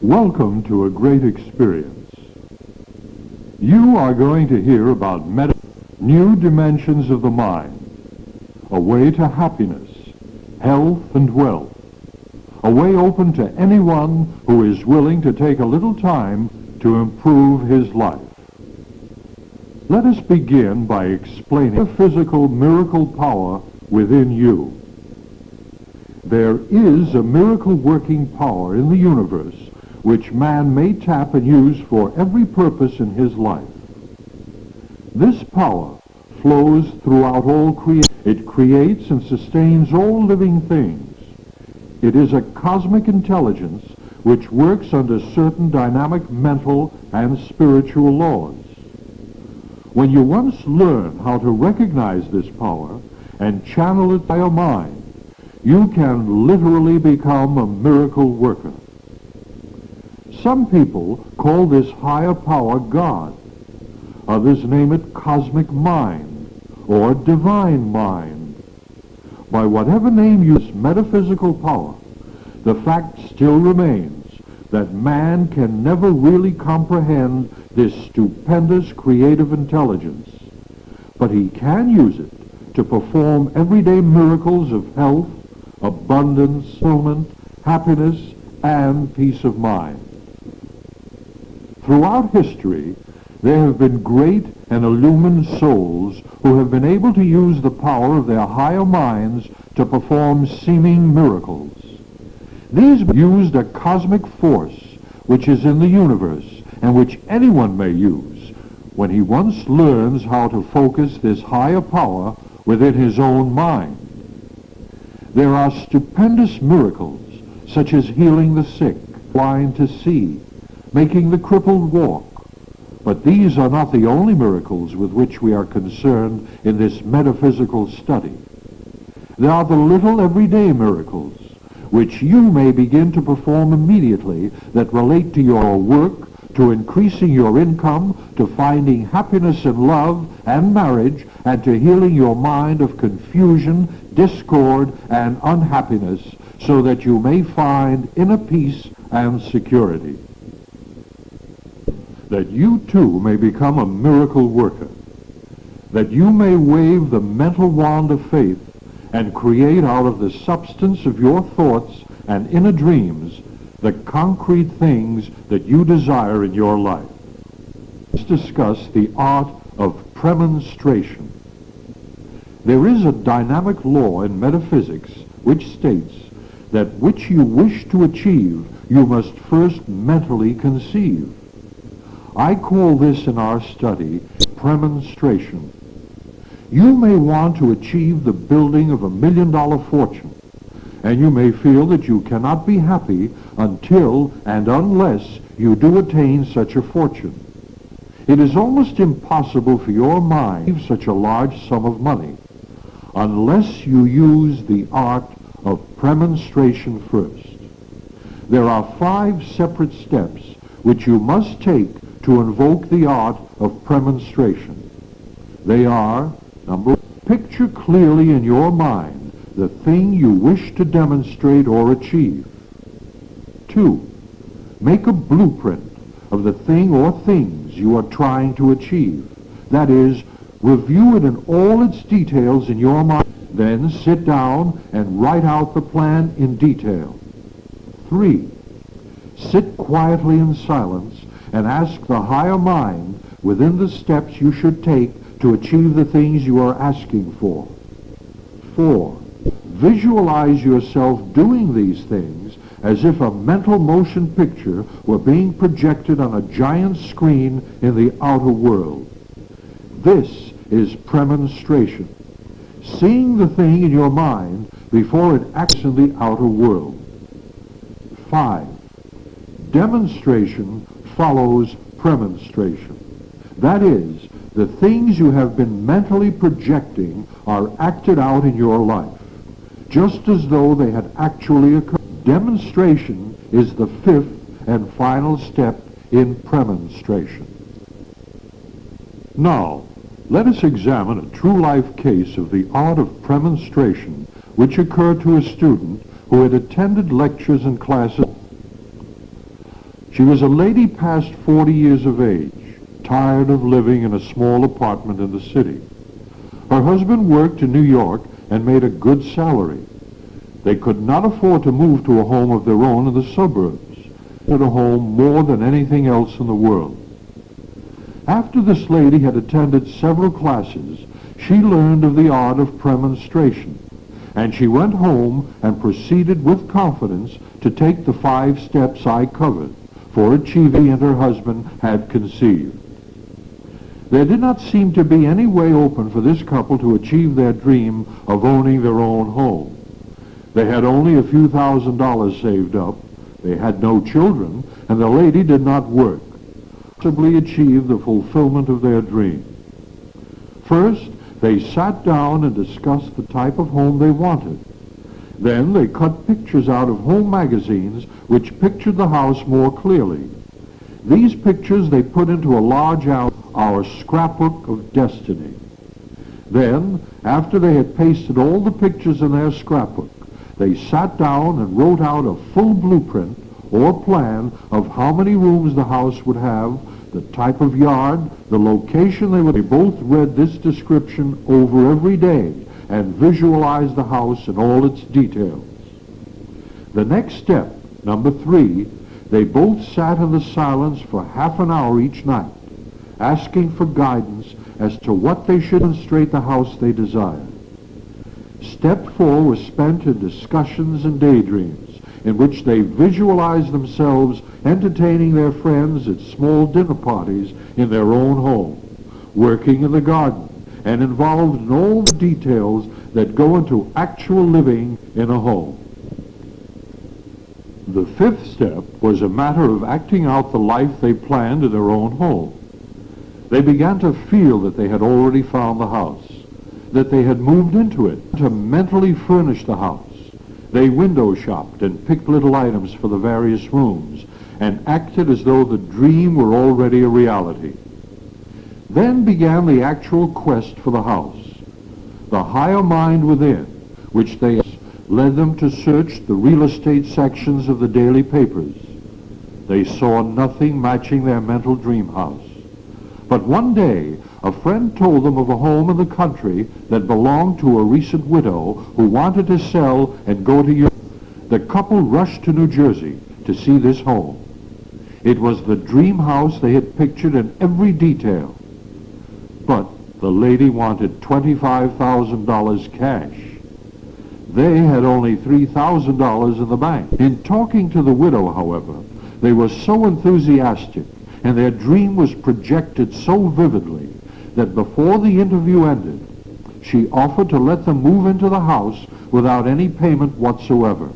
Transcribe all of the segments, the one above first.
Welcome to a great experience. You are going to hear about new dimensions of the mind, a way to happiness, health and wealth, a way open to anyone who is willing to take a little time to improve his life. Let us begin by explaining the physical miracle power within you. There is a miracle-working power in the universe which man may tap and use for every purpose in his life. This power flows throughout all creation. It creates and sustains all living things. It is a cosmic intelligence which works under certain dynamic mental and spiritual laws. When you once learn how to recognize this power and channel it by your mind, you can literally become a miracle worker. Some people call this higher power God. Others name it cosmic mind or divine mind. By whatever name you use metaphysical power, the fact still remains that man can never really comprehend this stupendous creative intelligence, but he can use it to perform everyday miracles of health, abundance, fulfillment, happiness, and peace of mind. Throughout history, there have been great and illumined souls who have been able to use the power of their higher minds to perform seeming miracles. These used a cosmic force which is in the universe and which anyone may use when he once learns how to focus this higher power within his own mind. There are stupendous miracles such as healing the sick, blind to see, making the crippled walk. But these are not the only miracles with which we are concerned in this metaphysical study. There are the little everyday miracles which you may begin to perform immediately that relate to your work, to increasing your income, to finding happiness in love and marriage, and to healing your mind of confusion, discord, and unhappiness, so that you may find inner peace and security. That you too may become a miracle worker, that you may wave the mental wand of faith and create out of the substance of your thoughts and inner dreams the concrete things that you desire in your life. Let's discuss the art of premonstration. There is a dynamic law in metaphysics which states that which you wish to achieve, you must first mentally conceive. I call this in our study premonstration. You may want to achieve the building of $1 million fortune, and you may feel that you cannot be happy until and unless you do attain such a fortune. It is almost impossible for your mind to achieve such a large sum of money unless you use the art of premonstration first. There are 5 separate steps which you must take to invoke the art of premonstration. They are: number 1, picture clearly in your mind the thing you wish to demonstrate or achieve. 2, make a blueprint of the thing or things you are trying to achieve. That is, review it in all its details in your mind. Then sit down and write out the plan in detail. 3, sit quietly in silence and ask the higher mind within the steps you should take to achieve the things you are asking for. 4, visualize yourself doing these things as if a mental motion picture were being projected on a giant screen in the outer world. This is premonstration, seeing the thing in your mind before it acts in the outer world. 5, demonstration follows premonstration. That is, the things you have been mentally projecting are acted out in your life, just as though they had actually occurred. Demonstration is the 5th and final step in premonstration. Now, let us examine a true-life case of the art of premonstration which occurred to a student who had attended lectures and classes. She was a lady past 40 years of age, tired of living in a small apartment in the city. Her husband worked in New York and made a good salary. They could not afford to move to a home of their own in the suburbs, but a home more than anything else in the world. After this lady had attended several classes, she learned of the art of premonstration, and she went home and proceeded with confidence to take the 5 steps I covered for achieving and her husband had conceived. There did not seem to be any way open for this couple to achieve their dream of owning their own home. They had only a few $1,000s saved up, they had no children, and the lady did not work. Possibly achieve the fulfillment of their dream. First, they sat down and discussed the type of home they wanted. Then they cut pictures out of home magazines which pictured the house more clearly. These pictures they put into a large our scrapbook of destiny. Then, after they had pasted all the pictures in their scrapbook, they sat down and wrote out a full blueprint or plan of how many rooms the house would have, the type of yard, the location they would. They both read this description over every day and visualized the house in all its details. The next step, number 3, they both sat in the silence for half an hour each night, asking for guidance as to what they should demonstrate the house they desired. Step 4 was spent in discussions and daydreams, in which they visualized themselves entertaining their friends at small dinner parties in their own home, working in the garden, and involved in all the details that go into actual living in a home. The 5th step was a matter of acting out the life they planned in their own home. They began to feel that they had already found the house, that they had moved into it, to mentally furnish the house. They window shopped and picked little items for the various rooms and acted as though the dream were already a reality. Then began the actual quest for the house. The higher mind within, which they led them to search the real estate sections of the daily papers. They saw nothing matching their mental dream house. But one day, a friend told them of a home in the country that belonged to a recent widow who wanted to sell and go to Europe. The couple rushed to New Jersey to see this home. It was the dream house they had pictured in every detail. But the lady wanted $25,000 cash. They had only $3,000 in the bank. In talking to the widow, however, they were so enthusiastic and their dream was projected so vividly that before the interview ended, she offered to let them move into the house without any payment whatsoever.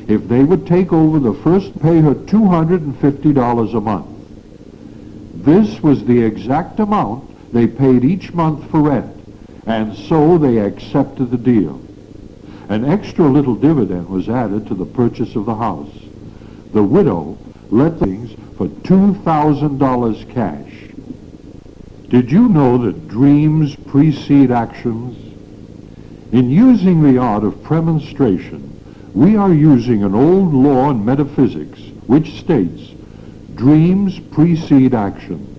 If they would take over the first, pay her $250 a month. This was the exact amount they paid each month for rent, and so they accepted the deal. An extra little dividend was added to the purchase of the house. The widow let things for $2,000 cash. Did you know that dreams precede actions? In using the art of premonstration, we are using an old law in metaphysics which states, dreams precede actions.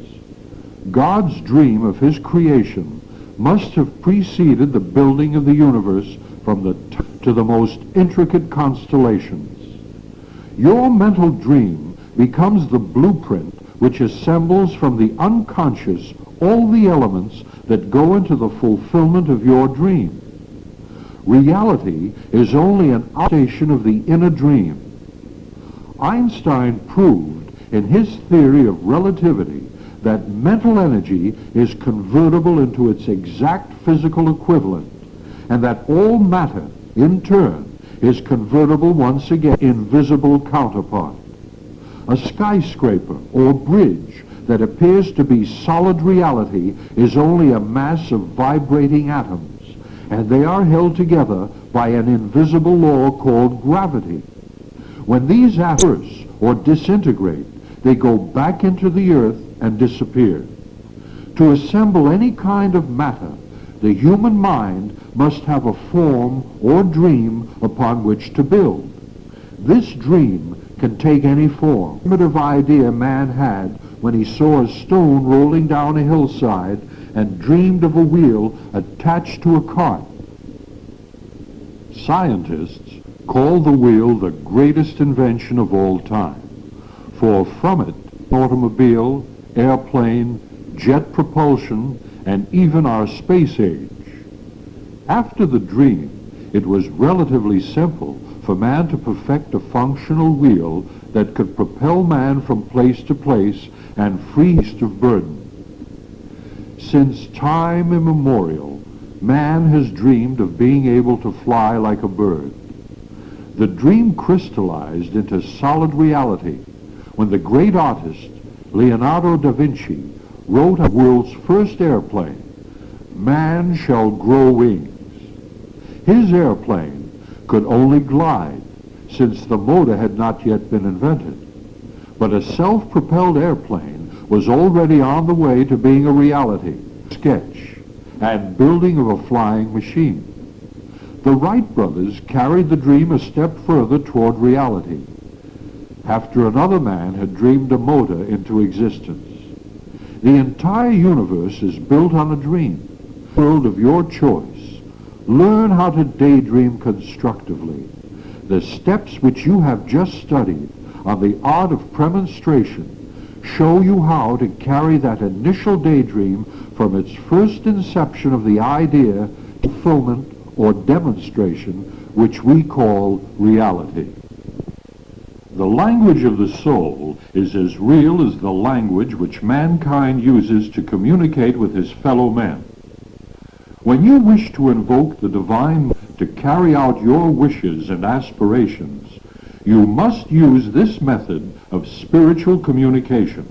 God's dream of his creation must have preceded the building of the universe from to the most intricate constellations. Your mental dream becomes the blueprint which assembles from the unconscious all the elements that go into the fulfillment of your dream. Reality is only an adaptation of the inner dream. Einstein proved in his theory of relativity that mental energy is convertible into its exact physical equivalent, and that all matter, in turn, is convertible once again invisible counterpart. A skyscraper or bridge that appears to be solid reality is only a mass of vibrating atoms, and they are held together by an invisible law called gravity. When these atoms or disintegrate, they go back into the earth and disappear. To assemble any kind of matter, the human mind must have a form or dream upon which to build. This dream can take any form. The primitive idea man had when he saw a stone rolling down a hillside and dreamed of a wheel attached to a cart. Scientists call the wheel the greatest invention of all time, for from it, automobile, airplane, jet propulsion, and even our space age. After the dream, it was relatively simple for man to perfect a functional wheel that could propel man from place to place and free us of burden. Since time immemorial, man has dreamed of being able to fly like a bird. The dream crystallized into solid reality when the great artist Leonardo da Vinci wrote the world's first airplane, "Man shall grow wings." His airplane could only glide, since the motor had not yet been invented. But a self-propelled airplane was already on the way to being a reality, sketch, and building of a flying machine. The Wright brothers carried the dream a step further toward reality, after another man had dreamed a motor into existence. The entire universe is built on a dream, world of your choice. Learn how to daydream constructively. The steps which you have just studied on the art of premonstration show you how to carry that initial daydream from its first inception of the idea to fulfillment or demonstration, which we call reality. The language of the soul is as real as the language which mankind uses to communicate with his fellow men. When you wish to invoke the divine to carry out your wishes and aspirations, you must use this method of spiritual communication.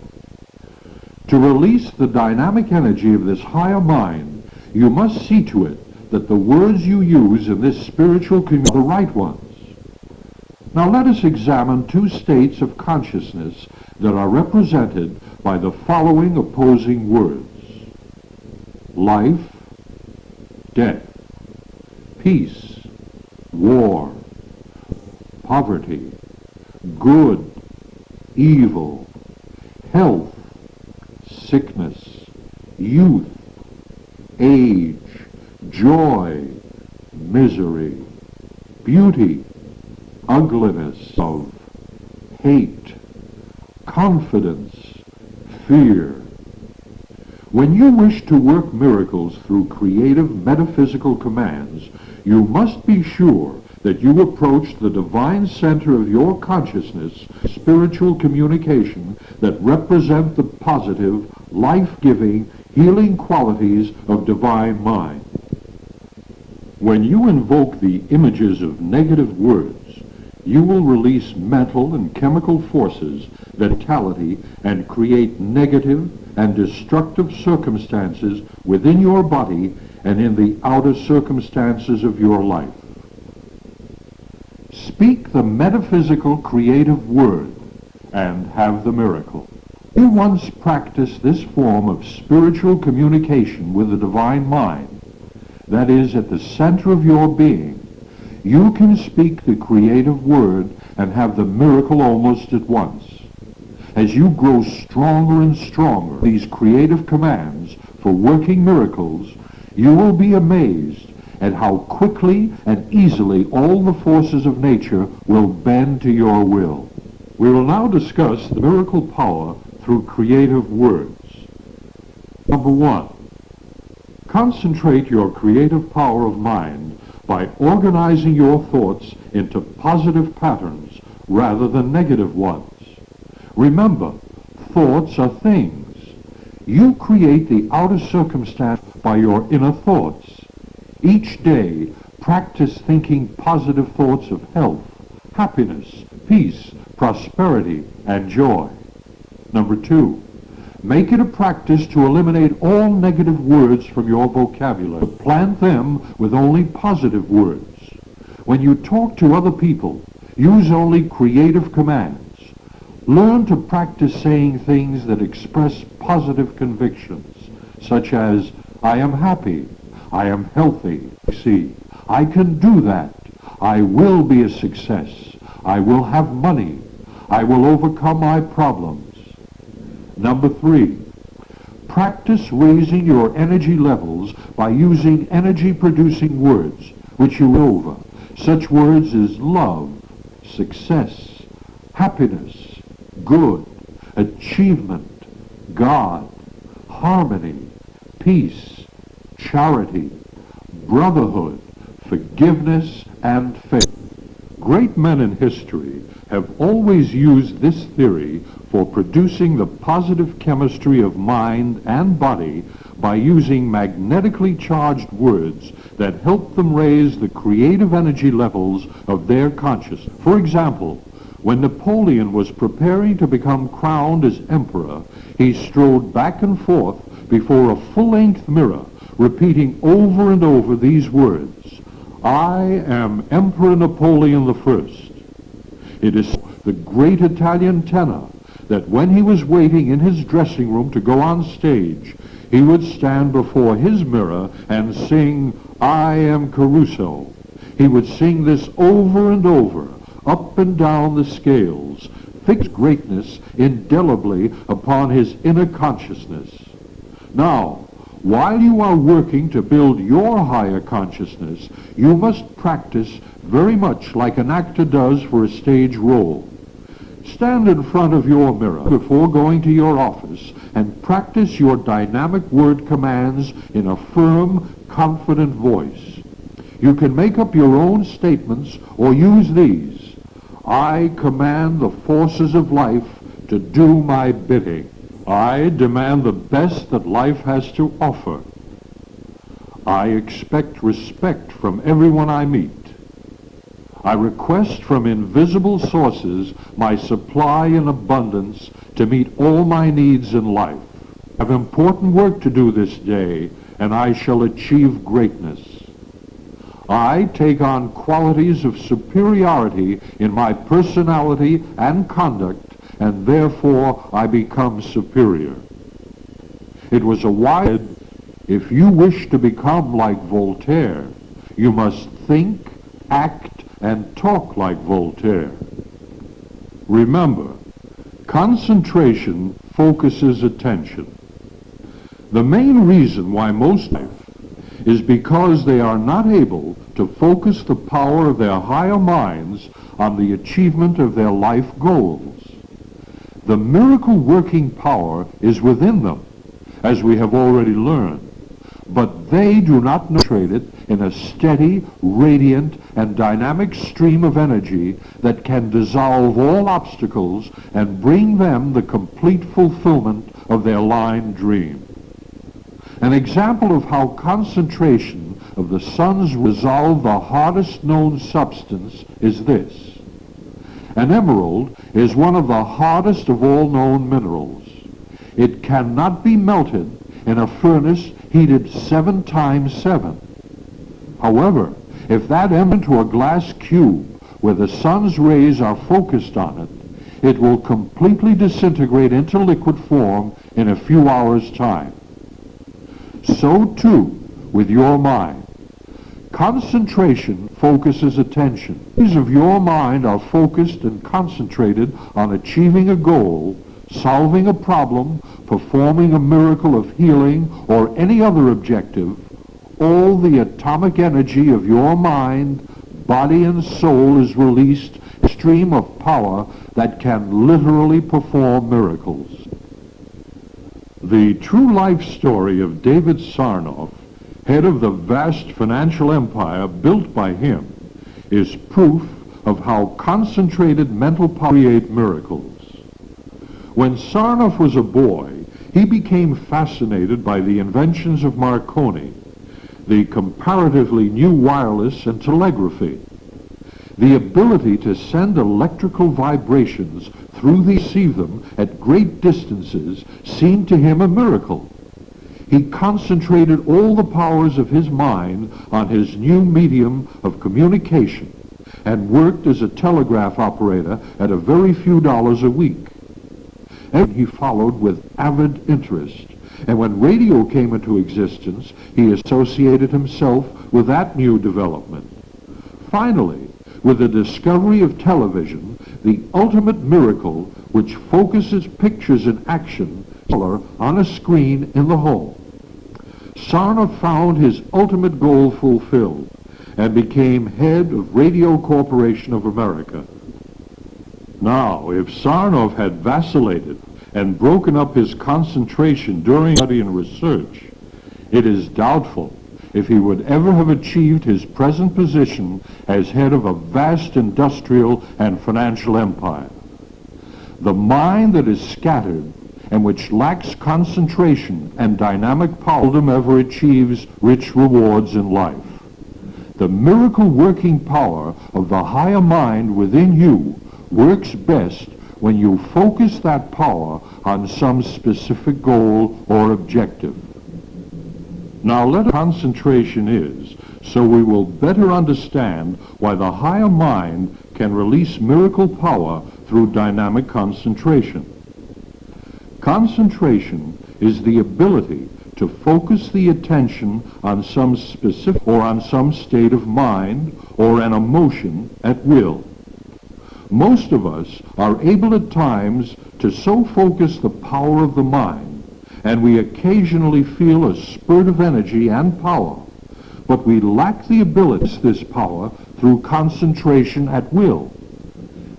To release the dynamic energy of this higher mind, you must see to it that the words you use in this spiritual communication are the right ones. Now let us examine two states of consciousness that are represented by the following opposing words: life, death, peace, war, poverty, good, evil, health, sickness, youth, age, joy, misery, beauty, ugliness, of hate, confidence, fear. When you wish to work miracles through creative metaphysical commands, you must be sure that you approach the divine center of your consciousness, spiritual communication that represent the positive, life-giving, healing qualities of divine mind. When you invoke the images of negative words, you will release mental and chemical forces, vitality, and create negative and destructive circumstances within your body and in the outer circumstances of your life. Speak the metaphysical creative word and have the miracle. You once practiced this form of spiritual communication with the divine mind, that is, at the center of your being, you can speak the creative word and have the miracle almost at once. As you grow stronger and stronger these creative commands for working miracles, you will be amazed at how quickly and easily all the forces of nature will bend to your will. We will now discuss the miracle power through creative words. Number 1. Concentrate your creative power of mind by organizing your thoughts into positive patterns rather than negative ones. Remember, thoughts are things. You create the outer circumstance by your inner thoughts. Each day, practice thinking positive thoughts of health, happiness, peace, prosperity, and joy. Number 2, make it a practice to eliminate all negative words from your vocabulary. Plant them with only positive words. When you talk to other people, use only creative commands. Learn to practice saying things that express positive convictions, such as, I am happy, I am healthy, see, I can do that, I will be a success, I will have money, I will overcome my problems. Number 3, practice raising your energy levels by using energy-producing words, which you know over. Such words as love, success, happiness, good, achievement, God, harmony, peace, charity, brotherhood, forgiveness, and faith. Great men in history have always used this theory for producing the positive chemistry of mind and body by using magnetically charged words that help them raise the creative energy levels of their consciousness. For example, when Napoleon was preparing to become crowned as emperor, he strode back and forth before a full-length mirror, repeating over and over these words, "I am Emperor Napoleon I." It is the great Italian tenor that when he was waiting in his dressing room to go on stage, he would stand before his mirror and sing, "I am Caruso." He would sing this over and over, up and down the scales, fix greatness indelibly upon his inner consciousness. Now, while you are working to build your higher consciousness, you must practice very much like an actor does for a stage role. Stand in front of your mirror before going to your office and practice your dynamic word commands in a firm, confident voice. You can make up your own statements or use these. I command the forces of life to do my bidding. I demand the best that life has to offer. I expect respect from everyone I meet. I request from invisible sources my supply in abundance to meet all my needs in life. I have important work to do this day, and I shall achieve greatness. I take on qualities of superiority in my personality and conduct, and therefore I become superior. It was a wise, if you wish to become like Voltaire, you must think, act, and talk like Voltaire. Remember, concentration focuses attention. The main reason why most life is because they are not able to focus the power of their higher minds on the achievement of their life goals. The miracle-working power is within them, as we have already learned, but they do not concentrate it in a steady, radiant, and dynamic stream of energy that can dissolve all obstacles and bring them the complete fulfillment of their line dream. An example of how concentration of the sun's resolve the hardest known substance is this. An emerald is one of the hardest of all known minerals. It cannot be melted in a furnace heated 7 times 7. However, if that emerald into a glass cube where the sun's rays are focused on it, it will completely disintegrate into liquid form in a few hours' time. So too with your mind. Concentration focuses attention. These of your mind are focused and concentrated on achieving a goal, solving a problem, performing a miracle of healing, or any other objective. All the atomic energy of your mind, body, and soul is released in a stream of power that can literally perform miracles. The true life story of David Sarnoff, head of the vast financial empire built by him, is proof of how concentrated mental power creates miracles. When Sarnoff was a boy, he became fascinated by the inventions of Marconi, the comparatively new wireless and telegraphy. The ability to send electrical vibrations through the receive them at great distances seemed to him a miracle. He concentrated all the powers of his mind on his new medium of communication and worked as a telegraph operator at a very few dollars a week. And he followed with avid interest, and when radio came into existence, he associated himself with that new development. Finally, with the discovery of television, the ultimate miracle which focuses pictures in action color on a screen in the home. Sarnoff found his ultimate goal fulfilled and became head of Radio Corporation of America. Now, if Sarnoff had vacillated and broken up his concentration during study and research, it is doubtful if he would ever have achieved his present position as head of a vast industrial and financial empire. The mind that is scattered and which lacks concentration and dynamic power seldom ever achieves rich rewards in life. The miracle working power of the higher mind within you works best when you focus that power on some specific goal or objective. Now let us concentration is, so we will better understand why the higher mind can release miracle power through dynamic concentration. Concentration is the ability to focus the attention on some specific or on some state of mind or an emotion at will. Most of us are able at times to so focus the power of the mind, and we occasionally feel a spurt of energy and power, but we lack the ability to use this power through concentration at will.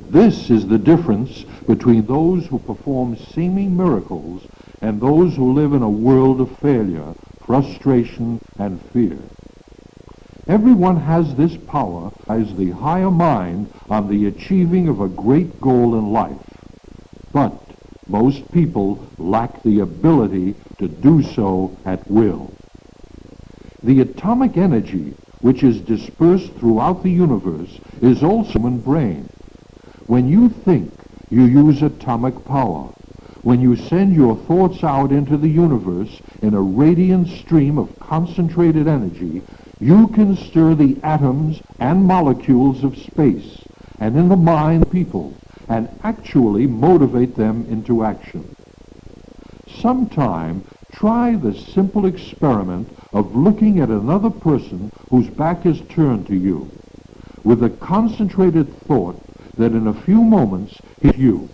This is the difference between those who perform seeming miracles and those who live in a world of failure, frustration, and fear. Everyone has this power as the higher mind on the achieving of a great goal in life, but most people lack the ability to do so at will. The atomic energy which is dispersed throughout the universe is also in the human brain. When you think, you use atomic power. When you send your thoughts out into the universe in a radiant stream of concentrated energy, you can stir the atoms and molecules of space and in the mind of people and actually motivate them into action. Sometime try the simple experiment of looking at another person whose back is turned to you with a concentrated thought that in a few moments hits you.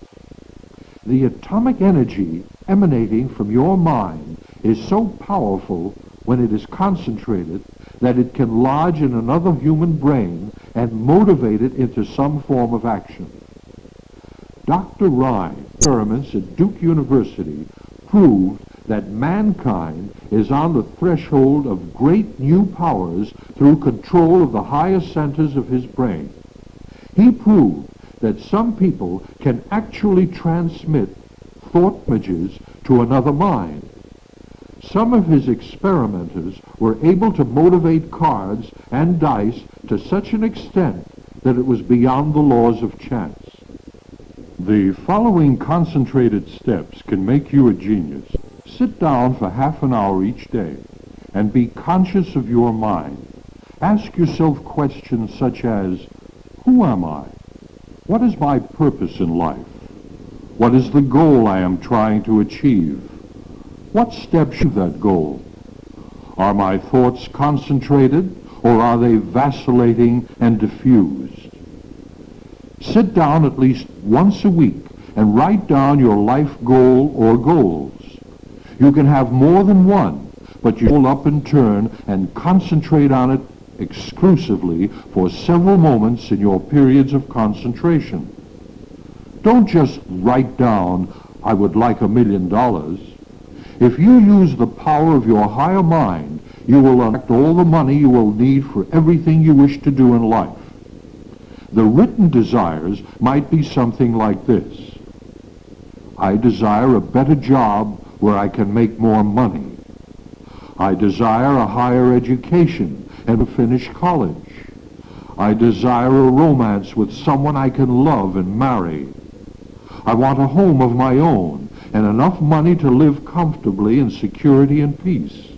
The atomic energy emanating from your mind is so powerful when it is concentrated that it can lodge in another human brain and motivate it into some form of action. Dr. Ryan, experiments at Duke University proved that mankind is on the threshold of great new powers through control of the higher centers of his brain. He proved that some people can actually transmit thought images to another mind. Some of his experimenters were able to motivate cards and dice to such an extent that it was beyond the laws of chance. The following concentrated steps can make you a genius. Sit down for half an hour each day and be conscious of your mind. Ask yourself questions such as, who am I? What is my purpose in life? What is the goal I am trying to achieve? What steps to that goal? Are my thoughts concentrated or are they vacillating and diffused? Sit down at least once a week and write down your life goal or goals. You can have more than one, but you roll up and turn and concentrate on it exclusively for several moments in your periods of concentration. Don't just write down, I would like $1 million. If you use the power of your higher mind, you will attract all the money you will need for everything you wish to do in life. The written desires might be something like this. I desire a better job where I can make more money. I desire a higher education and to finish college. I desire a romance with someone I can love and marry. I want a home of my own and enough money to live comfortably in security and peace.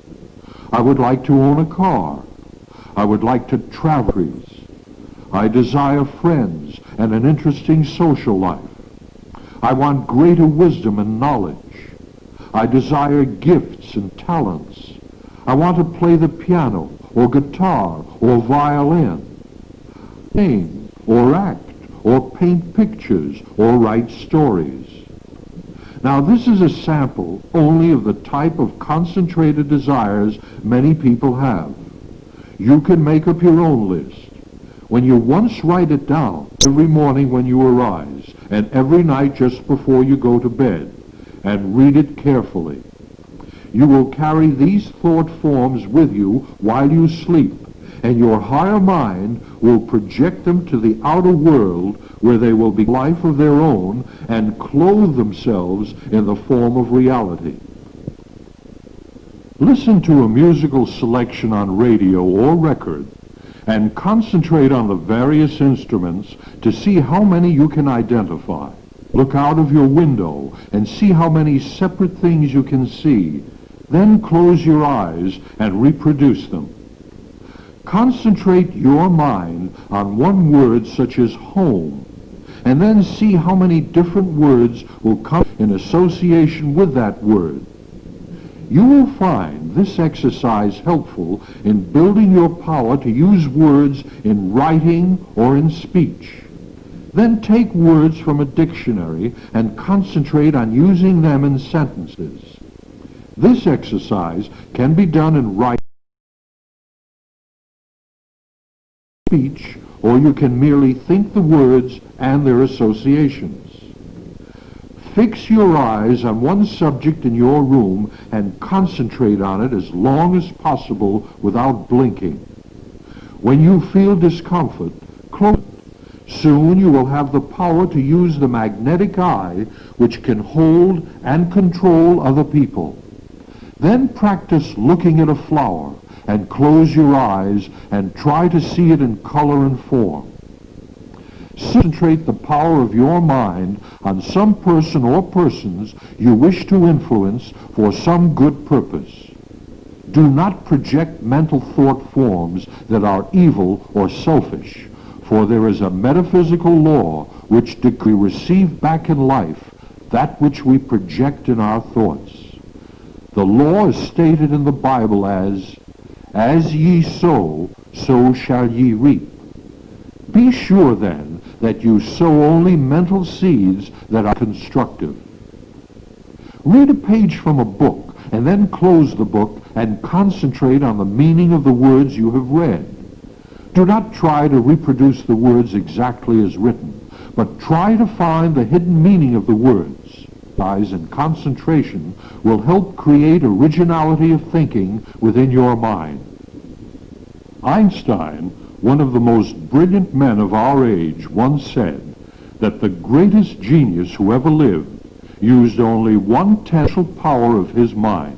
I would like to own a car. I would like to travel. I desire friends and an interesting social life. I want greater wisdom and knowledge. I desire gifts and talents. I want to play the piano or guitar or violin, sing or act or paint pictures, or write stories. Now, this is a sample only of the type of concentrated desires many people have. You can make up your own list. When you once write it down, every morning when you arise, and every night just before you go to bed, and read it carefully, you will carry these thought forms with you while you sleep, and your higher mind will project them to the outer world where they will be life of their own and clothe themselves in the form of reality. Listen to a musical selection on radio or record and concentrate on the various instruments to see how many you can identify. Look out of your window and see how many separate things you can see. Then close your eyes and reproduce them. Concentrate your mind on one word such as home, and then see how many different words will come in association with that word. You will find this exercise helpful in building your power to use words in writing or in speech. Then take words from a dictionary and concentrate on using them in sentences. This exercise can be done in writing, speech, or you can merely think the words and their associations. Fix your eyes on one subject in your room and concentrate on it as long as possible without blinking. When you feel discomfort, close it. Soon you will have the power to use the magnetic eye, which can hold and control other people. Then practice looking at a flower and close your eyes and try to see it in color and form. Concentrate the power of your mind on some person or persons you wish to influence for some good purpose. Do not project mental thought forms that are evil or selfish, for there is a metaphysical law which we receive back in life that which we project in our thoughts. The law is stated in the Bible as ye sow, so shall ye reap. Be sure then that you sow only mental seeds that are constructive. Read a page from a book and then close the book and concentrate on the meaning of the words you have read. Do not try to reproduce the words exactly as written, but try to find the hidden meaning of the words. Eyes and concentration will help create originality of thinking within your mind. Einstein, one of the most brilliant men of our age, once said that the greatest genius who ever lived used only 1/10 power of his mind.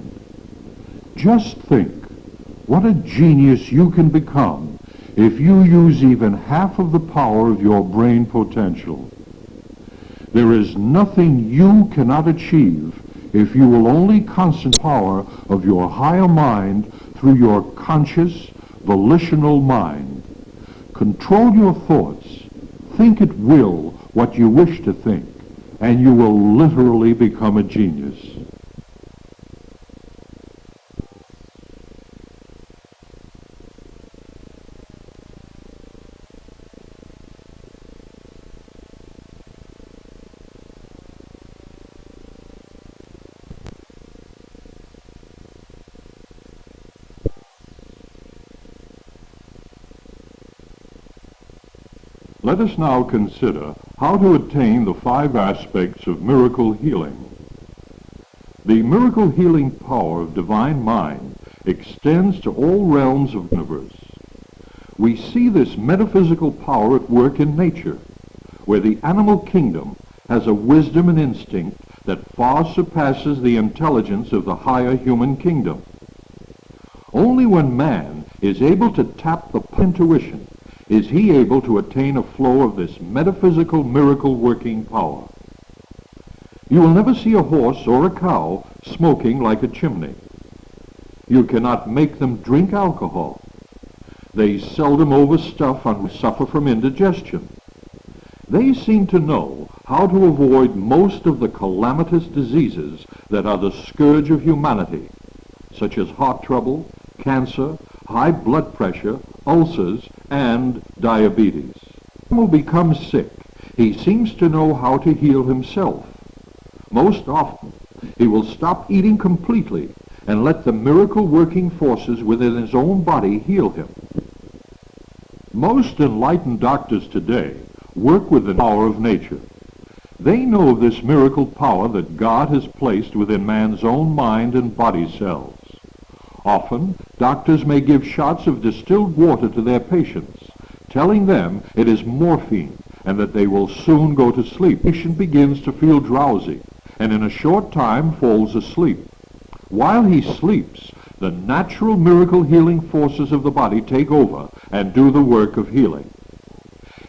Just think what a genius you can become if you use even half of the power of your brain potential. There is nothing you cannot achieve if you will only concentrate the power of your higher mind through your conscious, volitional mind. Control your thoughts. Think at will what you wish to think, and you will literally become a genius. Let us now consider how to attain the 5 aspects of miracle healing. The miracle healing power of divine mind extends to all realms of the universe. We see this metaphysical power at work in nature, where the animal kingdom has a wisdom and instinct that far surpasses the intelligence of the higher human kingdom. Only when man is able to tap the intuition is he able to attain a flow of this metaphysical miracle-working power. You will never see a horse or a cow smoking like a chimney. You cannot make them drink alcohol. They seldom overstuff and suffer from indigestion. They seem to know how to avoid most of the calamitous diseases that are the scourge of humanity, such as heart trouble, cancer, high blood pressure, ulcers, and diabetes. Some will become sick He seems to know how to heal himself. Most often, he will stop eating completely and let the miracle-working forces within his own body heal him. Most enlightened doctors today work with the power of nature. They know of this miracle power that God has placed within man's own mind and body cells. Often, doctors may give shots of distilled water to their patients, telling them it is morphine and that they will soon go to sleep. The patient begins to feel drowsy and in a short time falls asleep. While he sleeps, the natural miracle healing forces of the body take over and do the work of healing.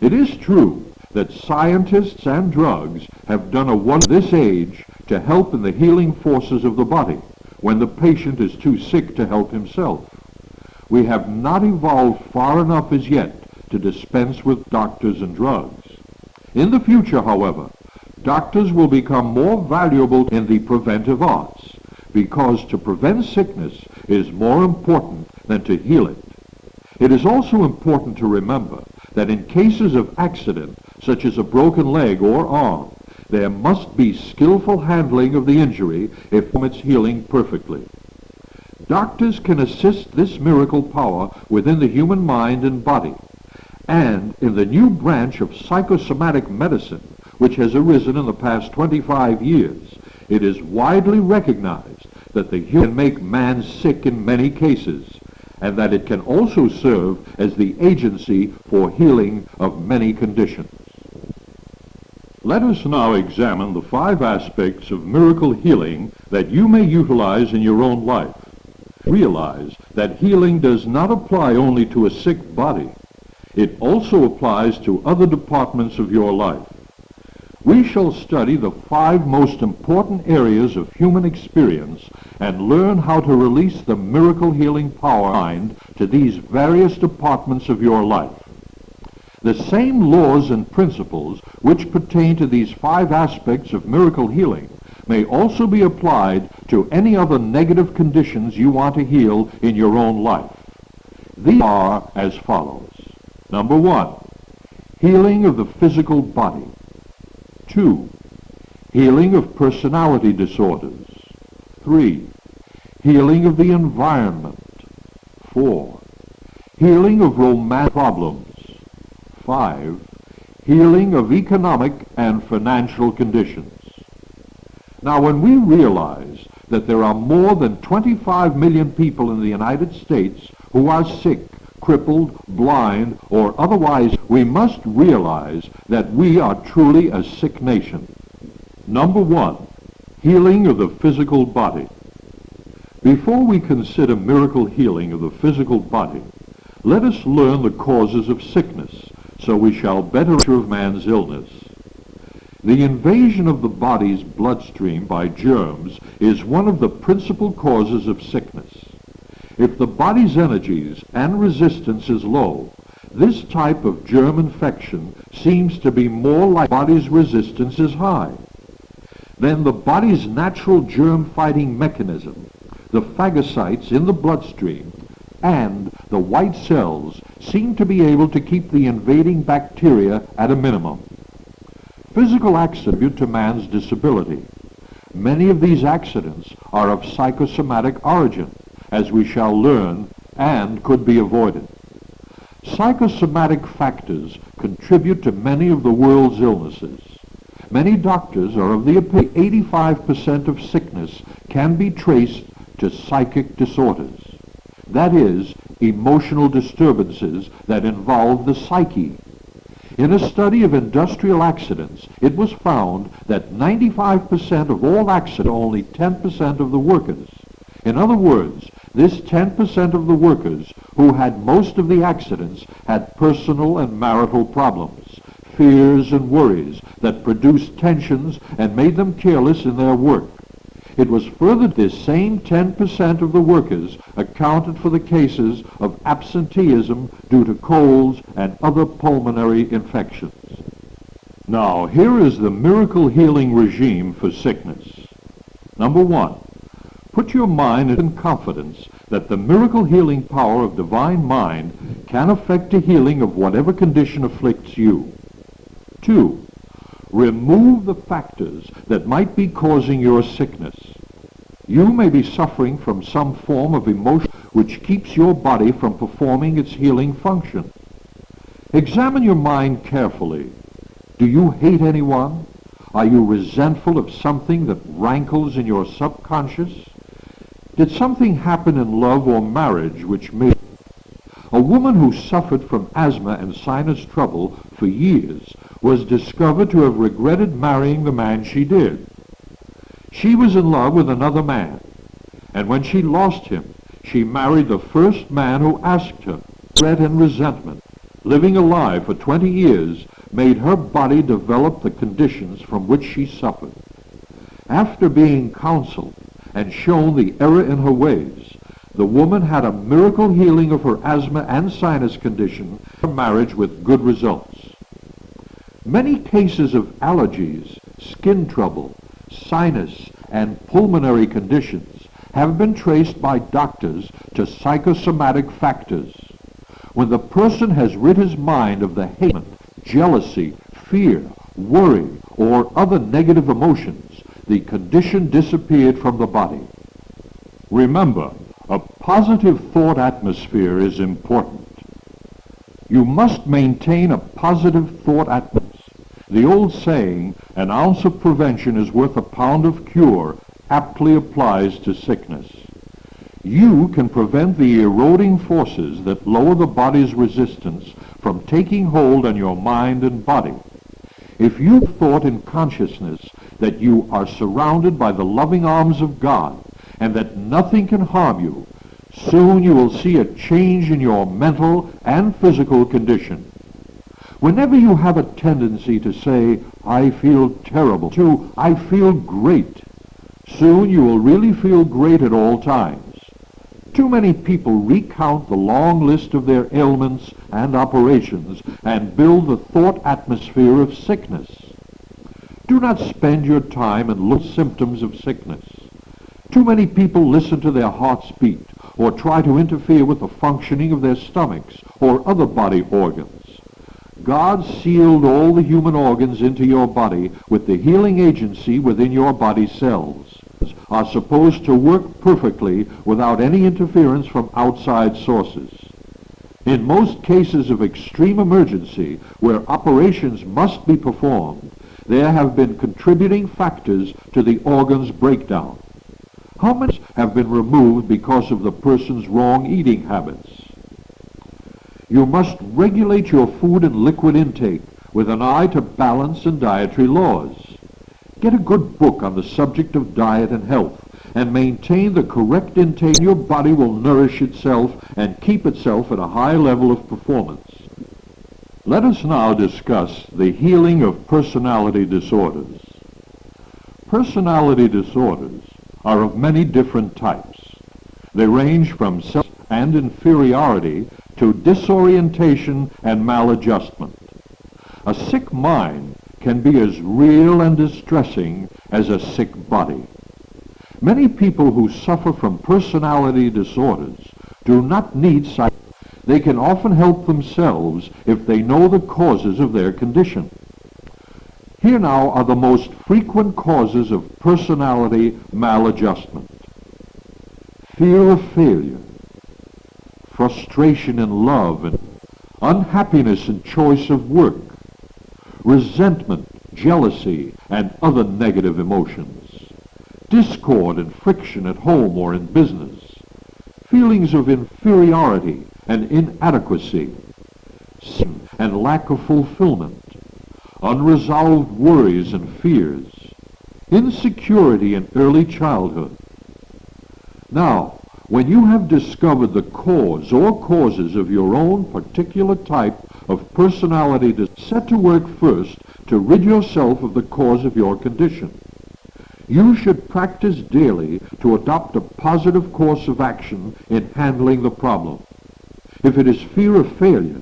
It is true that scientists and drugs have done a wonder this age to help in the healing forces of the body when the patient is too sick to help himself. We have not evolved far enough as yet to dispense with doctors and drugs. In the future, however, doctors will become more valuable in the preventive arts, because to prevent sickness is more important than to heal it. It is also important to remember that in cases of accident, such as a broken leg or arm, there must be skillful handling of the injury if it's healing perfectly. Doctors can assist this miracle power within the human mind and body, and in the new branch of psychosomatic medicine, which has arisen in the past 25 years, it is widely recognized that the human can make man sick in many cases, and that it can also serve as the agency for healing of many conditions. Let us now examine the 5 aspects of miracle healing that you may utilize in your own life. Realize that healing does not apply only to a sick body. It also applies to other departments of your life. We shall study the 5 most important areas of human experience and learn how to release the miracle healing power mind to these various departments of your life. The same laws and principles which pertain to these 5 aspects of miracle healing may also be applied to any other negative conditions you want to heal in your own life. These are as follows. Number 1, healing of the physical body. 2, healing of personality disorders. 3, healing of the environment. 4, healing of romantic problems. 5, healing of economic and financial conditions. Now, when we realize that there are more than 25 million people in the United States who are sick, crippled, blind, or otherwise, we must realize that we are truly a sick nation. Number 1, healing of the physical body. Before we consider miracle healing of the physical body, let us learn the causes of sickness, so we shall better of man's illness. The invasion of the body's bloodstream by germs is one of the principal causes of sickness. If the body's energies and resistance is low, this type of germ infection seems to be more like body's resistance is high. Then the body's natural germ-fighting mechanism, the phagocytes in the bloodstream, and the white cells seem to be able to keep the invading bacteria at a minimum. Physical accidents to man's disability. Many of these accidents are of psychosomatic origin, as we shall learn, and could be avoided. Psychosomatic factors contribute to many of the world's illnesses. Many doctors are of the opinion 85% of sickness can be traced to psychic disorders. That is, emotional disturbances that involve the psyche. In a study of industrial accidents, it was found that 95% of all accidents are only 10% of the workers. In other words, this 10% of the workers who had most of the accidents had personal and marital problems, fears and worries that produced tensions and made them careless in their work. It was further this same 10% of the workers accounted for the cases of absenteeism due to colds and other pulmonary infections. Now, here is the miracle healing regime for sickness. Number 1, put your mind in confidence that the miracle healing power of divine mind can effect the healing of whatever condition afflicts you. 2, Remove the factors that might be causing your sickness. You may be suffering from some form of emotion which keeps your body from performing its healing function. Examine your mind carefully. Do you hate anyone? Are you resentful of something that rankles in your subconscious? Did something happen in love or marriage which made... A woman who suffered from asthma and sinus trouble for years was discovered to have regretted marrying the man she did. She was in love with another man, and when she lost him, she married the first man who asked her. Regret and resentment, living a lie for 20 years, made her body develop the conditions from which she suffered. After being counseled and shown the error in her ways, the woman had a miracle healing of her asthma and sinus condition, her marriage with good results. Many cases of allergies, skin trouble, sinus, and pulmonary conditions have been traced by doctors to psychosomatic factors. When the person has rid his mind of the hate, jealousy, fear, worry, or other negative emotions, the condition disappeared from the body. Remember, a positive thought atmosphere is important. You must maintain a positive thought atmosphere. The old saying, an ounce of prevention is worth a pound of cure, aptly applies to sickness. You can prevent the eroding forces that lower the body's resistance from taking hold on your mind and body. If you thought in consciousness that you are surrounded by the loving arms of God and that nothing can harm you, soon you will see a change in your mental and physical condition. Whenever you have a tendency to say, I feel terrible, to, I feel great, soon you will really feel great at all times. Too many people recount the long list of their ailments and operations and build the thought atmosphere of sickness. Do not spend your time and look at symptoms of sickness. Too many people listen to their heart's beat or try to interfere with the functioning of their stomachs or other body organs. God sealed all the human organs into your body with the healing agency within your body cells, are supposed to work perfectly without any interference from outside sources. In most cases of extreme emergency, where operations must be performed, there have been contributing factors to the organ's breakdown. How many have been removed because of the person's wrong eating habits? You must regulate your food and liquid intake with an eye to balance and dietary laws. Get a good book on the subject of diet and health and maintain the correct intake. Your body will nourish itself and keep itself at a high level of performance. Let us now discuss the healing of personality disorders. Personality disorders are of many different types. They range from self and inferiority to disorientation and maladjustment. A sick mind can be as real and distressing as a sick body. Many people who suffer from personality disorders do not need psychiatry. They can often help themselves if they know the causes of their condition. Here now are the most frequent causes of personality maladjustment. Fear of failure, frustration in love, and unhappiness in choice of work, resentment, jealousy, and other negative emotions, discord and friction at home or in business, feelings of inferiority and inadequacy, sin and lack of fulfillment, unresolved worries and fears, insecurity in early childhood. Now, when you have discovered the cause or causes of your own particular type of personality, set to work first to rid yourself of the cause of your condition. You should practice daily to adopt a positive course of action in handling the problem. If it is fear of failure,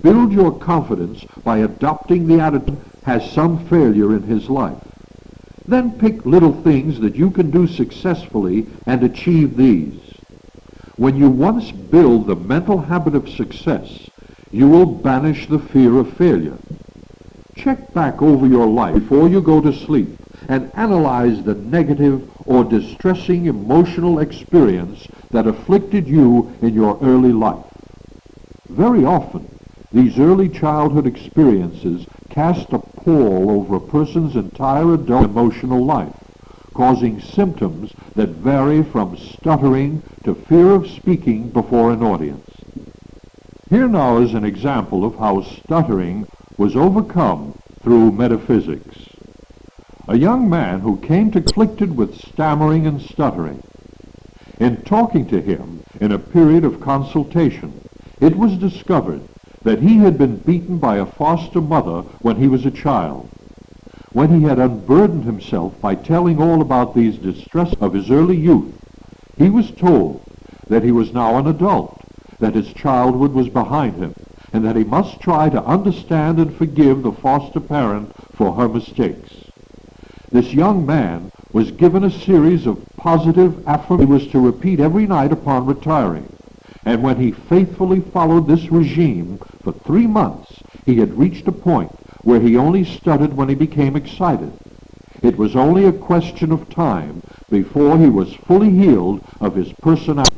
build your confidence by adopting the attitude has some failure in his life. Then pick little things that you can do successfully and achieve these. When you once build the mental habit of success, you will banish the fear of failure. Check back over your life before you go to sleep and analyze the negative or distressing emotional experience that afflicted you in your early life. Very often, these early childhood experiences cast a pall over a person's entire adult emotional life, causing symptoms that vary from stuttering to fear of speaking before an audience. Here now is an example of how stuttering was overcome through metaphysics. A young man who came to afflicted with stammering and stuttering. In talking to him in a period of consultation, it was discovered that he had been beaten by a foster mother when he was a child. When he had unburdened himself by telling all about these distresses of his early youth, he was told that he was now an adult, that his childhood was behind him, and that he must try to understand and forgive the foster parent for her mistakes. This young man was given a series of positive affirmations he was to repeat every night upon retiring. And when he faithfully followed this regime for 3 months, he had reached a point where he only stuttered when he became excited. It was only a question of time before he was fully healed of his personality.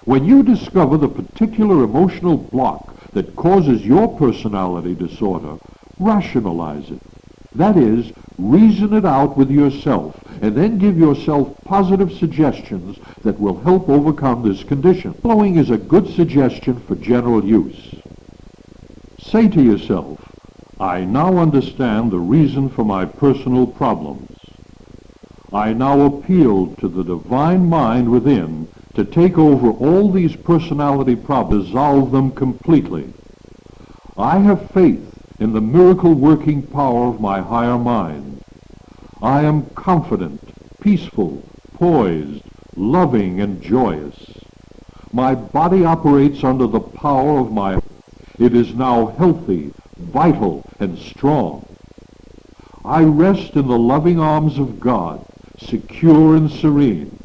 When you discover the particular emotional block that causes your personality disorder, rationalize it. That is, reason it out with yourself, and then give yourself positive suggestions that will help overcome this condition. The following is a good suggestion for general use. Say to yourself, I now understand the reason for my personal problems. I now appeal to the divine mind within to take over all these personality problems, dissolve them completely. I have faith in the miracle-working power of my higher mind. I am confident, peaceful, poised, loving, and joyous. My body operates under the power of my... It is now healthy, vital, and strong. I rest in the loving arms of God, secure and serene,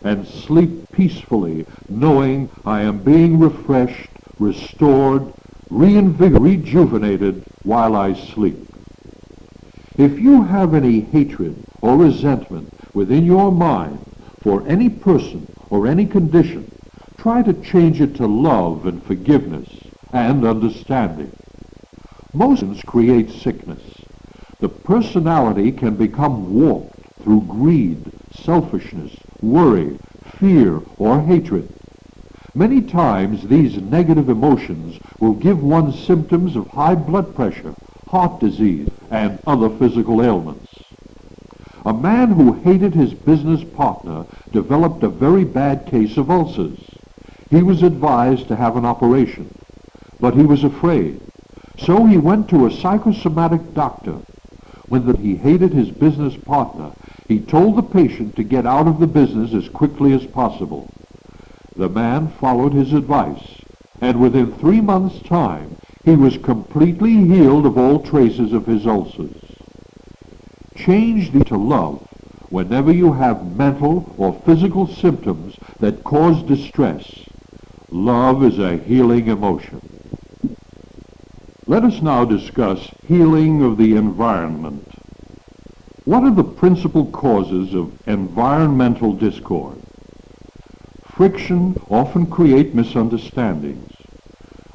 and sleep peacefully, knowing I am being refreshed, restored, rejuvenated while I sleep. If you have any hatred or resentment within your mind for any person or any condition, try to change it to love and forgiveness and understanding. Emotions create sickness. The personality can become warped through greed, selfishness, worry, fear, or hatred. Many times these negative emotions will give one symptoms of high blood pressure, heart disease, and other physical ailments. A man who hated his business partner developed a very bad case of ulcers. He was advised to have an operation, but he was afraid. So he went to a psychosomatic doctor. When he hated his business partner, he told the patient to get out of the business as quickly as possible. The man followed his advice, and within 3 months' time, he was completely healed of all traces of his ulcers. Change these to love whenever you have mental or physical symptoms that cause distress. Love is a healing emotion. Let us now discuss healing of the environment. What are the principal causes of environmental discord? Friction often creates misunderstandings.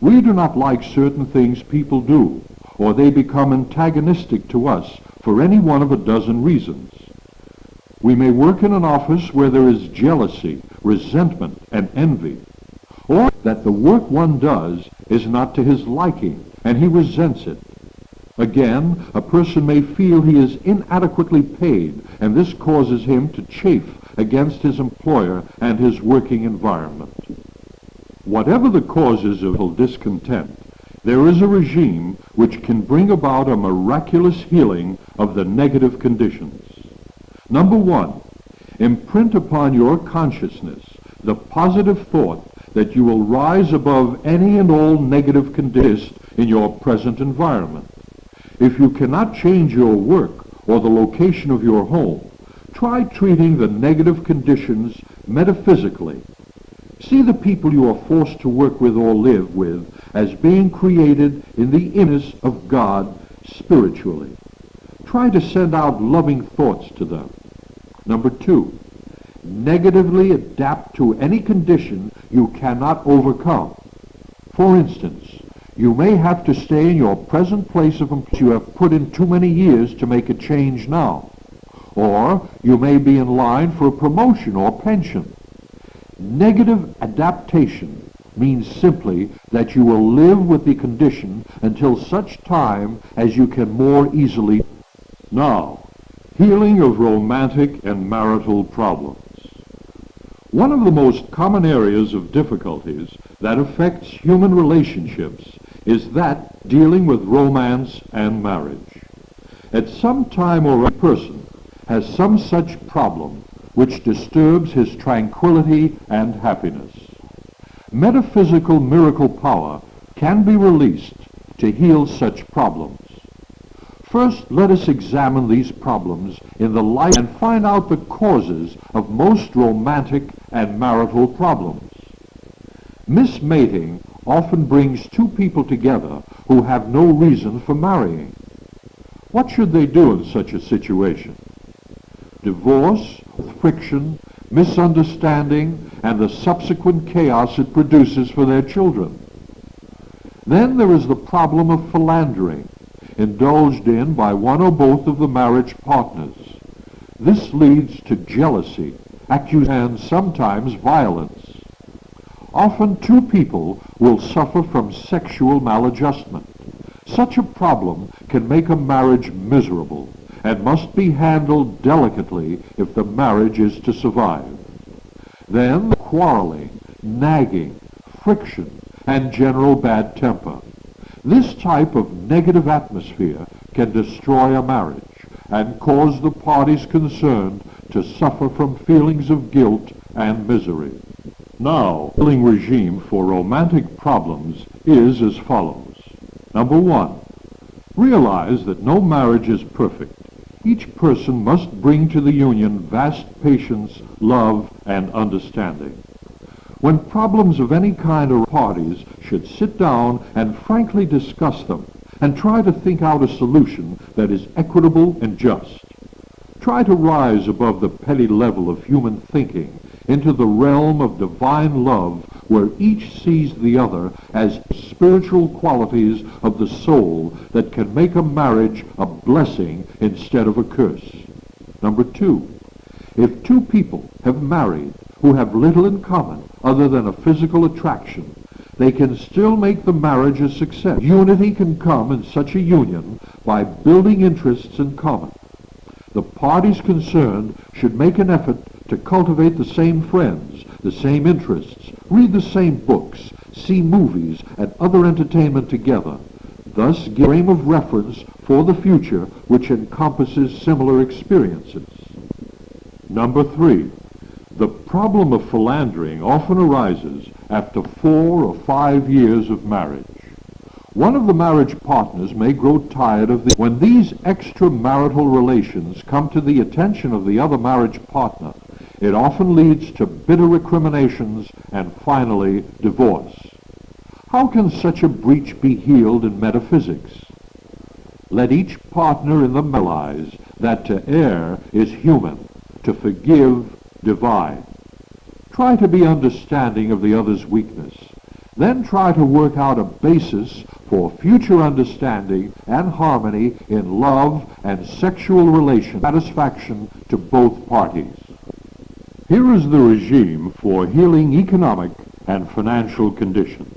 We do not like certain things people do, or they become antagonistic to us for any one of a dozen reasons. We may work in an office where there is jealousy, resentment, and envy, or that the work one does is not to his liking, and he resents it. Again, a person may feel he is inadequately paid, and this causes him to chafe against his employer and his working environment. Whatever the causes of discontent, there is a regime which can bring about a miraculous healing of the negative conditions. Number 1, imprint upon your consciousness the positive thought that you will rise above any and all negative conditions in your present environment. If you cannot change your work or the location of your home, try treating the negative conditions metaphysically. See the people you are forced to work with or live with as being created in the image of God spiritually. Try to send out loving thoughts to them. Number 2, negatively adapt to any condition you cannot overcome. For instance, you may have to stay in your present place of employment. You have put in too many years to make a change now. Or you may be in line for a promotion or pension. Negative adaptation means simply that you will live with the condition until such time as you can more easily. Now, healing of romantic and marital problems. One of the most common areas of difficulties that affects human relationships is that dealing with romance and marriage. At some time or a person has some such problem which disturbs his tranquility and happiness. Metaphysical miracle power can be released to heal such problems. First, let us examine these problems in the light and find out the causes of most romantic and marital problems. Mismating often brings two people together who have no reason for marrying. What should they do in such a situation? Divorce, friction, misunderstanding, and the subsequent chaos it produces for their children. Then there is the problem of philandering, indulged in by one or both of the marriage partners. This leads to jealousy, accusation, and sometimes violence. Often two people will suffer from sexual maladjustment. Such a problem can make a marriage miserable and must be handled delicately if the marriage is to survive. Then quarreling, nagging, friction, and general bad temper. This type of negative atmosphere can destroy a marriage and cause the parties concerned to suffer from feelings of guilt and misery. Now, the healing regime for romantic problems is as follows. Number 1, realize that no marriage is perfect. Each person must bring to the union vast patience, love, and understanding. When problems of any kind arise, parties should sit down and frankly discuss them and try to think out a solution that is equitable and just. Try to rise above the petty level of human thinking into the realm of divine love where each sees the other as spiritual qualities of the soul that can make a marriage a blessing instead of a curse. Number 2, if two people have married who have little in common other than a physical attraction, they can still make the marriage a success. Unity can come in such a union by building interests in common. The parties concerned should make an effort to cultivate the same friends, the same interests, read the same books, see movies and other entertainment together, thus give a frame of reference for the future which encompasses similar experiences. Number 3, the problem of philandering often arises after 4 or 5 years of marriage. One of the marriage partners may grow tired of this. When these extramarital relations come to the attention of the other marriage partner, it often leads to bitter recriminations and finally divorce. How can such a breach be healed in metaphysics? Let each partner in them realize that to err is human, to forgive divine. Try to be understanding of the other's weakness. Then try to work out a basis for future understanding and harmony in love and sexual relation satisfaction to both parties. Here is the regime for healing economic and financial conditions.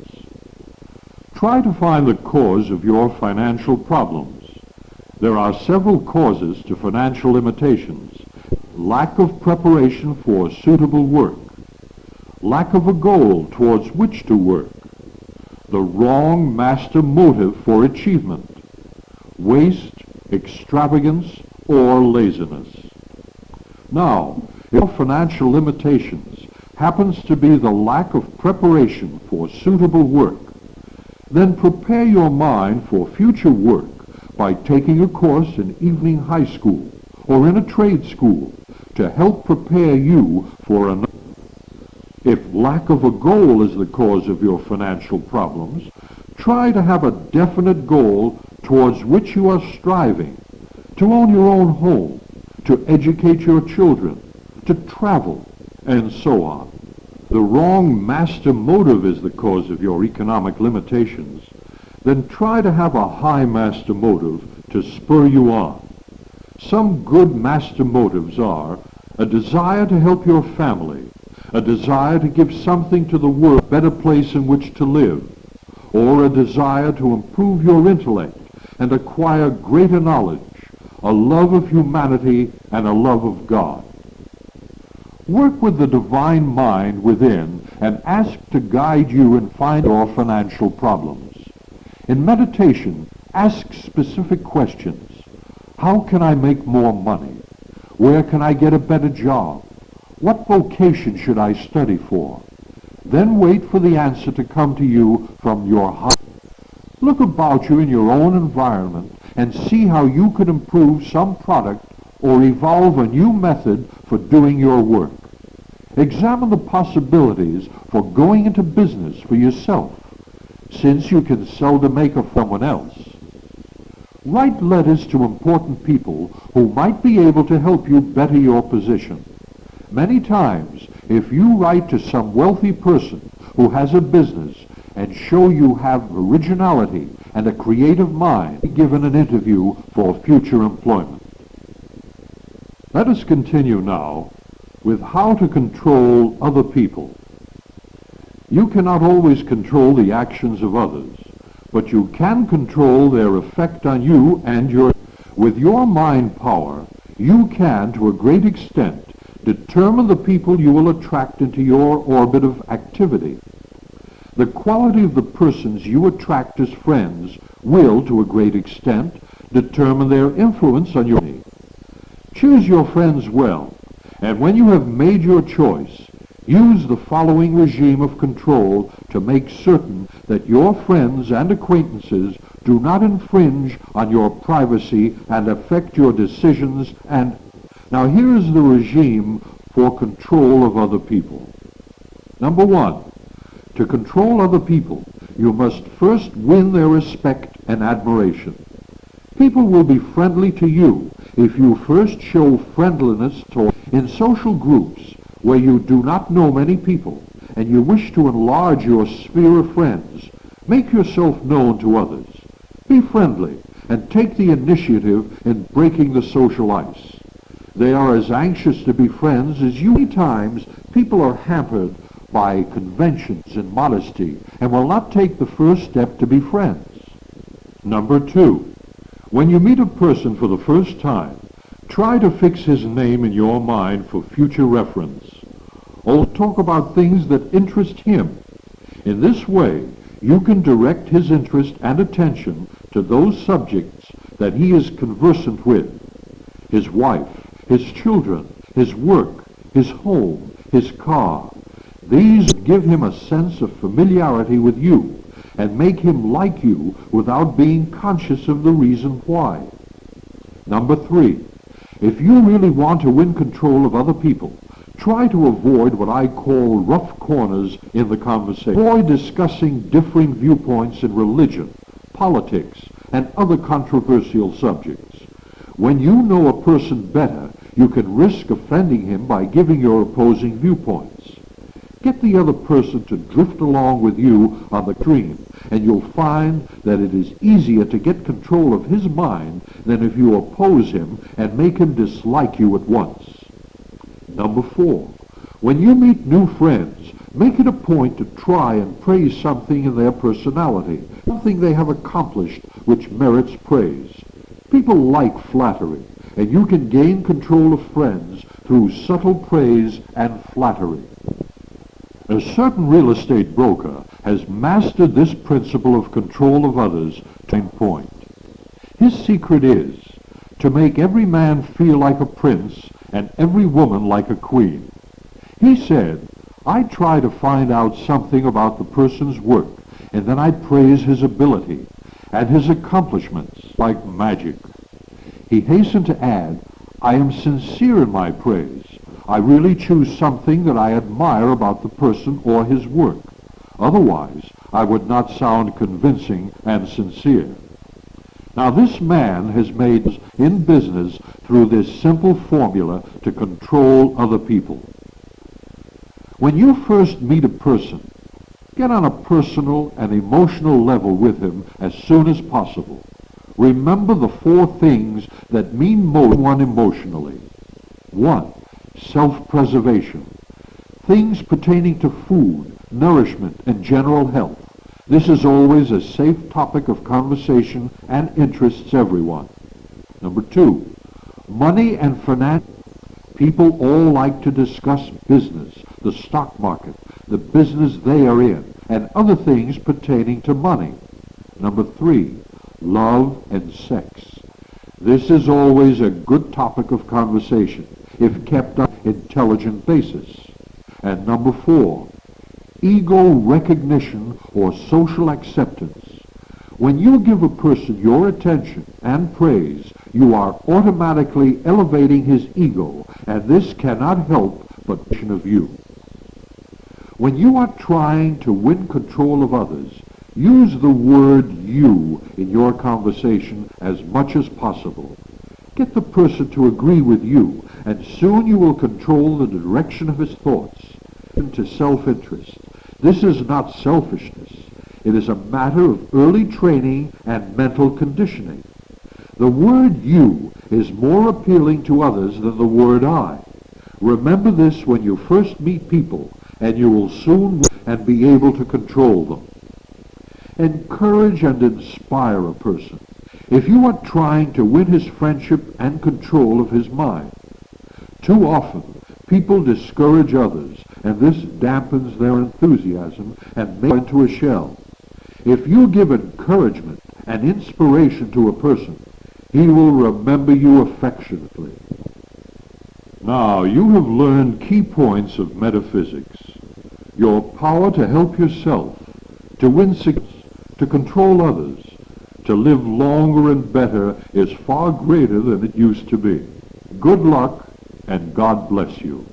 Try to find the cause of your financial problems. There are several causes to financial limitations. Lack of preparation for suitable work, lack of a goal towards which to work, the wrong master motive for achievement, waste, extravagance, or laziness. Now, if your financial limitations happens to be the lack of preparation for suitable work, then prepare your mind for future work by taking a course in evening high school or in a trade school to help prepare you for another. If lack of a goal is the cause of your financial problems, try to have a definite goal towards which you are striving, to own your own home, to educate your children, to travel, and so on. The wrong master motive is the cause of your economic limitations, then try to have a high master motive to spur you on. Some good master motives are a desire to help your family, a desire to give something to the world, a better place in which to live, or a desire to improve your intellect and acquire greater knowledge, a love of humanity and a love of God. Work with the divine mind within and ask to guide you in finding your financial problems. In meditation, ask specific questions. How can I make more money? Where can I get a better job? What vocation should I study for? Then wait for the answer to come to you from your heart. Look about you in your own environment and see how you could improve some product or evolve a new method for doing your work. Examine the possibilities for going into business for yourself, since you can seldom make of someone else. Write letters to important people who might be able to help you better your position. Many times, if you write to some wealthy person who has a business and show you have originality and a creative mind, be given an interview for future employment. Let us continue now with how to control other people. You cannot always control the actions of others, but you can control their effect on you and your... With your mind power, you can, to a great extent, determine the people you will attract into your orbit of activity. The quality of the persons you attract as friends will, to a great extent, determine their influence on your... Choose your friends well, and when you have made your choice, use the following regime of control to make certain that your friends and acquaintances do not infringe on your privacy and affect your decisions. And now here is the regime for control of other people. Number one, to control other people, you must first win their respect and admiration. People will be friendly to you if you first show friendliness in social groups where you do not know many people and you wish to enlarge your sphere of friends. Make yourself known to others. Be friendly and take the initiative in breaking the social ice. They are as anxious to be friends as you. Many times people are hampered by conventions and modesty and will not take the first step to be friends. Number two, when you meet a person for the first time, try to fix his name in your mind for future reference. Or talk about things that interest him. In this way, you can direct his interest and attention to those subjects that he is conversant with. His wife, his children, his work, his home, his car. These give him a sense of familiarity with you and make him like you without being conscious of the reason why. Number three, if you really want to win control of other people, try to avoid what I call rough corners in the conversation. Avoid discussing differing viewpoints in religion, politics, and other controversial subjects. When you know a person better, you can risk offending him by giving your opposing viewpoints. Get the other person to drift along with you on the dream, and you'll find that it is easier to get control of his mind than if you oppose him and make him dislike you at once. Number four, when you meet new friends, make it a point to try and praise something in their personality, something they have accomplished which merits praise. People like flattery, and you can gain control of friends through subtle praise and flattery. A certain real estate broker has mastered this principle of control of others to a point. His secret is to make every man feel like a prince and every woman like a queen. He said, I try to find out something about the person's work, and then I praise his ability and his accomplishments like magic. He hastened to add, I am sincere in my praise. I really choose something that I admire about the person or his work. Otherwise, I would not sound convincing and sincere. Now this man has made in business through this simple formula to control other people. When you first meet a person, get on a personal and emotional level with him as soon as possible. Remember the 4 things that mean most to one emotionally. 1. Self-preservation. Things pertaining to food, nourishment, and general health. This is always a safe topic of conversation and interests everyone. Number 2. Money and finance. People all like to discuss business, the stock market, the business they are in, and other things pertaining to money. Number 3. Love and sex. This is always a good topic of conversation, if kept on an intelligent basis. And number 4. Ego recognition or social acceptance. When you give a person your attention and praise, you are automatically elevating his ego, and this cannot help but of you. When you are trying to win control of others, use the word you in your conversation as much as possible. Get the person to agree with you, and soon you will control the direction of his thoughts into self-interest. This is not selfishness. It is a matter of early training and mental conditioning. The word you is more appealing to others than the word I. Remember this when you first meet people, and you will soon and be able to control them. Encourage and inspire a person if you are trying to win his friendship and control of his mind. Too often, people discourage others, and this dampens their enthusiasm and makes them into a shell. If you give encouragement and inspiration to a person, he will remember you affectionately. Now, you have learned key points of metaphysics. Your power to help yourself, to win success, to control others, to live longer and better is far greater than it used to be. Good luck, and God bless you.